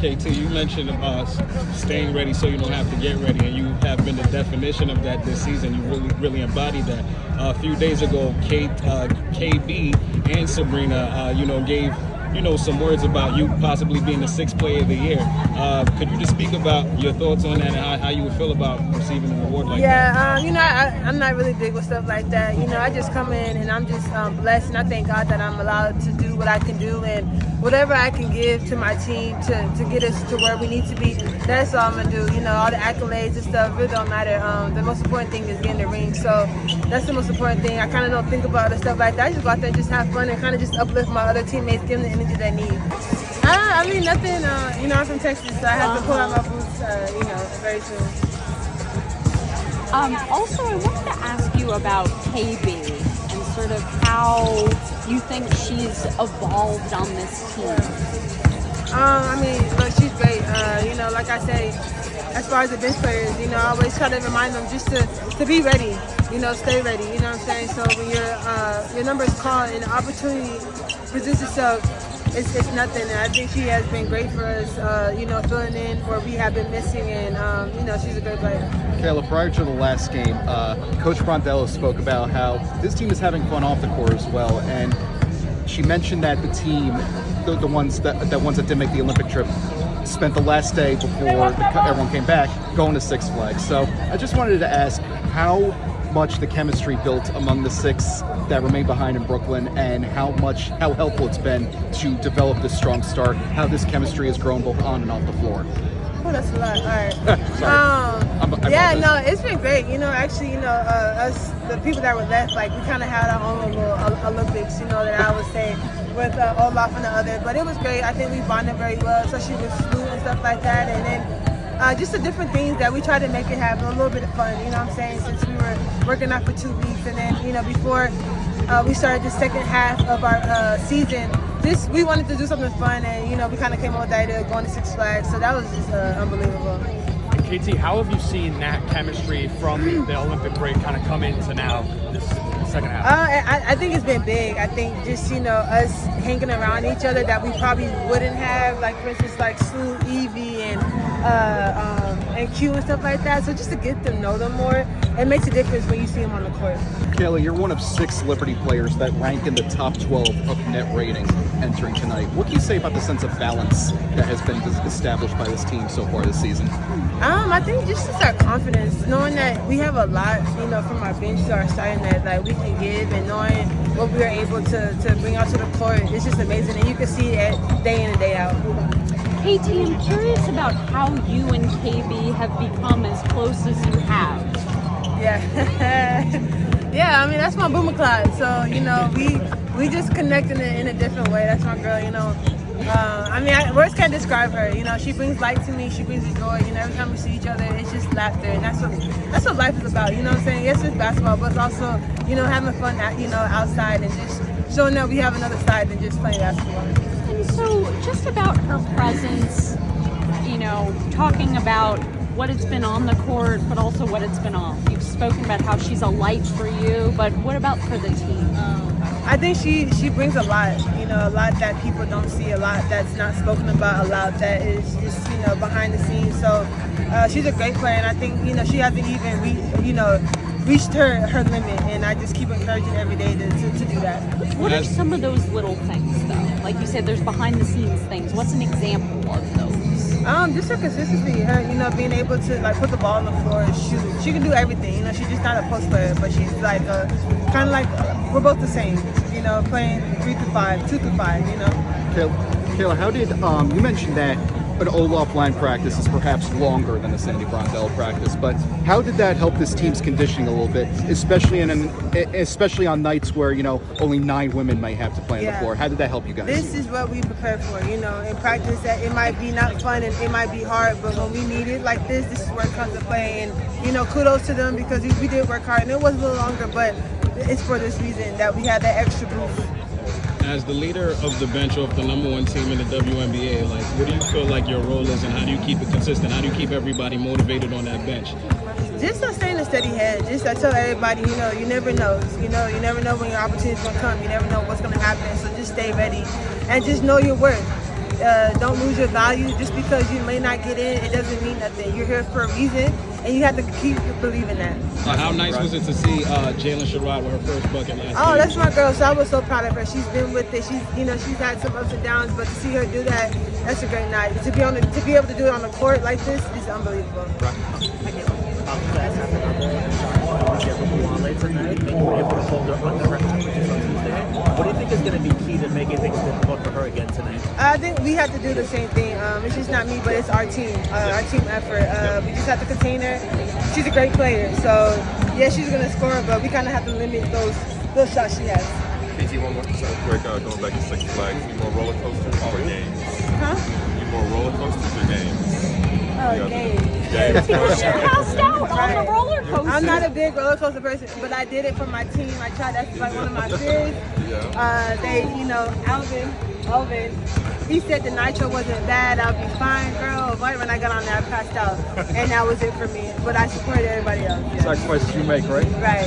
KT, you mentioned staying ready so you don't have to get ready, and you have been the definition of that this season. You really embodied that. A few days ago, KB and Sabrina, gave some words about you possibly being the 6th player of the year. Could you just speak about your thoughts on that and how you would feel about receiving an award like that? Yeah, I'm not really big with stuff like that. I just come in and I'm just blessed, and I thank God that I'm allowed to do what I can do, and whatever I can give to my team to get us to where we need to be, that's all I'm going to do. All the accolades and stuff really don't matter. The most important thing is getting the ring. So that's the most important thing. I kind of don't think about the stuff like that. I just go out there and just have fun and kind of just uplift my other teammates, give them the energy they need. Nothing. I'm from Texas, so I have to pull out my boots, very soon. Also, I wanted to ask you about KB and sort of how you think she's evolved on this team. Look, she's great. Like I say, as far as the bench players, I always try to remind them just to be ready, stay ready, you know what I'm saying? So when your number is called and the opportunity presents itself, it's nothing. And I think she has been great for us, filling in where we have been missing, and, she's a great player. Kayla, prior to the last game, Coach Brondello spoke about how this team is having fun off the court as well, and she mentioned that the team, the ones that didn't make the Olympic trip, spent the last day before everyone came back going to Six Flags. So I just wanted to ask how much the chemistry built among the 6 that remain behind in Brooklyn, and how helpful it's been to develop this strong start, how this chemistry has grown both on and off the floor. Oh, that's a lot. All right. Sorry. It's been great. Us, the people that were left, we kind of had our own little Olympics, that I would say, with Olaf and the other. But it was great. I think we bonded very well, especially with Slu and stuff like that. And then just the different things that we tried to make it happen, a little bit of fun, you know what I'm saying, since we were working out for 2 weeks. And then, before we started the second half of our season, we wanted to do something fun, and we kind of came up with the idea of going to Six Flags, so that was just unbelievable. And KT, how have you seen that chemistry from the Olympic break kind of come into now this second half? I think it's been big. I think just us hanging around each other that we probably wouldn't have, like for instance Sue, Evie, and Q and stuff like that. So just to get to know them more, it makes a difference when you see them on the court. Kayla, you're one of 6 Liberty players that rank in the top 12 of net rating entering tonight. What can you say about the sense of balance that has been established by this team so far this season? I think just our confidence, knowing that we have a lot, from our bench to our starting that we can give, and knowing what we are able to bring out to the court, it's just amazing, and you can see it day in and day out. KT, I'm curious about how you and KB have become as close as you have. Yeah, that's my boomer cloud. So, we just connect in a different way. That's my girl, words can't describe her. She brings light to me. She brings me joy. Every time we see each other, it's just laughter, and that's what life is about. You know what I'm saying? Yes, it's basketball, but it's also, having fun, outside, and just showing that we have another side than just playing basketball. And so, just about her presence, talking about what it's been on the court, but also what it's been off. You've spoken about how she's a light for you, but what about for the team? I think she brings a lot, a lot that people don't see, a lot that's not spoken about, a lot that is just, behind the scenes. So she's a great player, and I think, she hasn't even reached her limit, and I just keep encouraging every day to do that. What are some of those little things, though? Like you said, there's behind the scenes things. What's an example of those? Just her consistency, her, being able to put the ball on the floor and shoot. She can do everything, she's just not a post player, but she's kind of like we're both the same, playing 3 through 5, 2 through 5, Kayla, how did, you mentioned that an Olaf line practice is perhaps longer than a Sandy Brondell practice, but how did that help this team's conditioning a little bit, especially on nights where, only 9 women might have to play on the floor? How did that help you guys? This is what we prepare for, in practice, that it might be not fun and it might be hard, but when we need it like this is where it comes to play. And, kudos to them, because we did work hard, and it was a little longer, but it's for this reason that we had that extra boost. As the leader of the bench of the #1 team in the WNBA, what do you feel like your role is, and how do you keep it consistent? How do you keep everybody motivated on that bench? Just staying a steady head. Just I tell everybody, you never know. You never know when your opportunity is going to come. You never know what's going to happen. So just stay ready and just know your worth. don't lose your value. Just because you may not get in, it doesn't mean nothing. You're here for a reason, and you have to keep believing that. How nice was it to see Jalen Sherrod with her first bucket last Oh, game? that's my girl. So I was so proud of her. She's been with it. She's had some ups and downs, but to see her do that, that's a great night. To be able to do it on the court like this is unbelievable. What do you think is going to be key to making things difficult for her again tonight? I think we have to do the same thing. It's just not me, but it's our team effort. We just have to contain her. She's a great player, so yeah, she's gonna score, but we kind of have to limit those shots she has. KT, one more quick, going back to Six Flags, you more roller coasters or games? Huh? You more roller coasters or games? Oh, game. Games. She passed out on the roller coaster. I'm not a big roller coaster person, but I did it for my team. I tried. That's like one of my fears. Alvin, he said the nitro wasn't bad. I'll be fine, girl. But when I got on there, I passed out, and that was it for me. But I supported everybody else. Yeah. Sacrifices you make, right? Right.